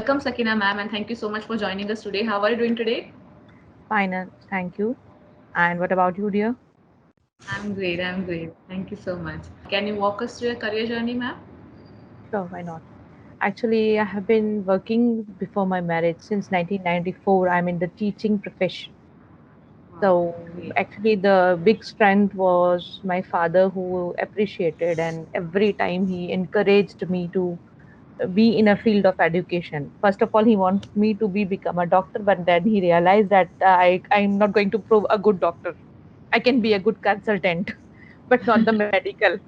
Welcome, Sakina ma'am, and thank you so much for joining us today. How are you doing today? Fine, thank you. And what about you, dear? I'm great. I'm great. Thank you so much. Can you walk us through your career journey, ma'am? Sure, why not? Actually, I have been working before my marriage since 1994. I'm in the teaching profession. Wow, So great. actually, the big strength was my father who appreciated, and every time he encouraged me to be in a field of education. First of all, he wants me to become a doctor, but then he realized that I'm not going to prove a good doctor. I can be a good consultant, but not the medical.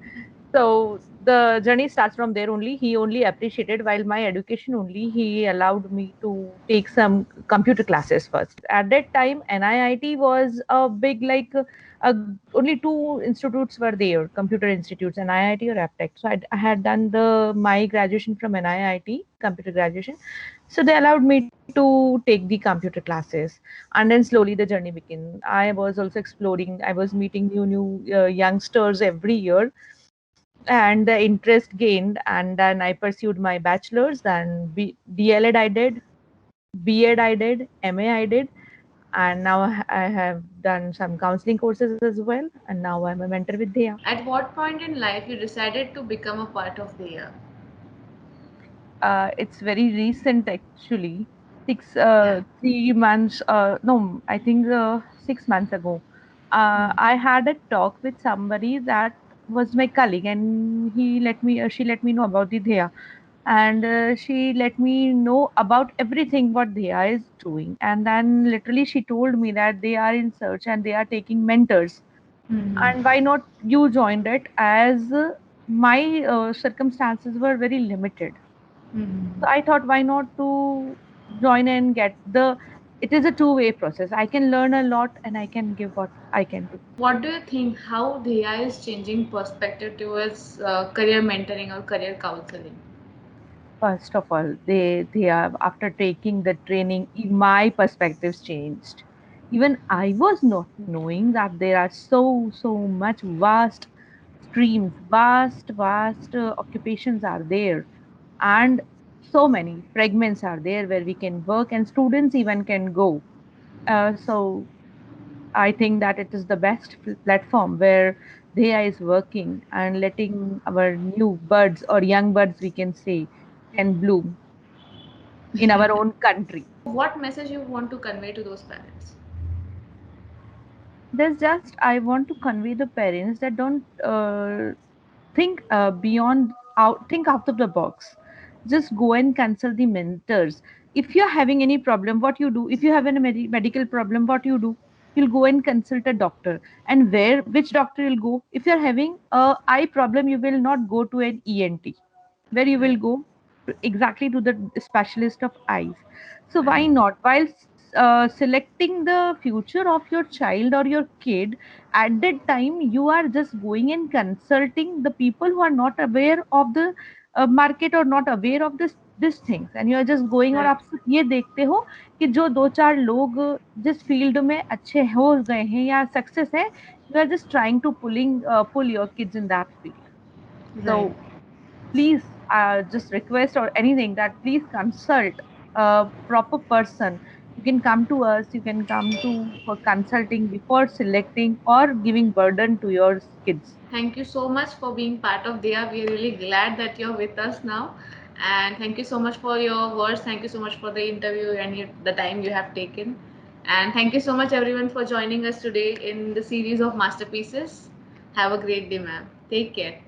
So the journey starts from there only. He only appreciated while my education only. He allowed me to take some computer classes first. At that time, NIIT was a big only two institutes were there, computer institutes, NIIT or Aptech. So I had done the my graduation from NIIT, computer graduation. So they allowed me to take the computer classes, and then slowly the journey began. I was also exploring. I was meeting new youngsters every year, and the interest gained, and then I pursued my bachelor's, then DLED I did, BEd I did, MA I did, and now I have done some counseling courses as well, and now I'm a mentor with Dhea. At what point in life you decided to become a part of the year? It's very recent actually. Yeah. 3 months, no, I think 6 months ago. Hmm. I had a talk with somebody that was my colleague, and she let me know about the Dhea, and she let me know about everything what Dhea is doing, and then literally she told me that they are in search and they are taking mentors, Hmm. and why not you joined it, as my circumstances were very limited. Hmm. So I thought, why not to join and get the. It is a two-way process. I can learn a lot and I can give what I can do. What do you think? How the AI is changing perspective towards career mentoring or career counseling? First of all, they are, after taking the training, my perspectives changed. Even I was not knowing that there are so much vast streams, vast occupations are there, and so many fragments are there where we can work and students even can go. So I think that it is the best platform where the AI is working and letting our new birds or young birds, we can say, can bloom in our own country. What message you want to convey to those parents? There's just, I want to convey the parents that don't think think out of the box. Just go and consult the mentors. If you're having any problem, what you do? If you have any medical problem, what you do? You'll go and consult a doctor. And which doctor you'll go? If you're having a eye problem, you will not go to an ENT. Where you will Right. go? Exactly to the specialist of eyes. So why Right. not? While selecting the future of your child or your kid, at that time you are just going and consulting the people who are not aware of the market or not aware of this things, and you are just going, और Right. आप सिर्फ ये देखते हो कि जो दो चार लोग जिस फील्ड में अच्छे हो गए हैं या सक्सेस है, you are just trying to pull your kids in that field. Right. So please, just request or anything that please consult a proper person. You can come to us, you can come to for consulting before selecting or giving burden to your kids. Thank you so much for being part of Dia. We are really glad that you're with us now. And thank you so much for your words. Thank you so much for the interview and the time you have taken. And thank you so much, everyone, for joining us today in the series of masterpieces. Have a great day, ma'am. Take care.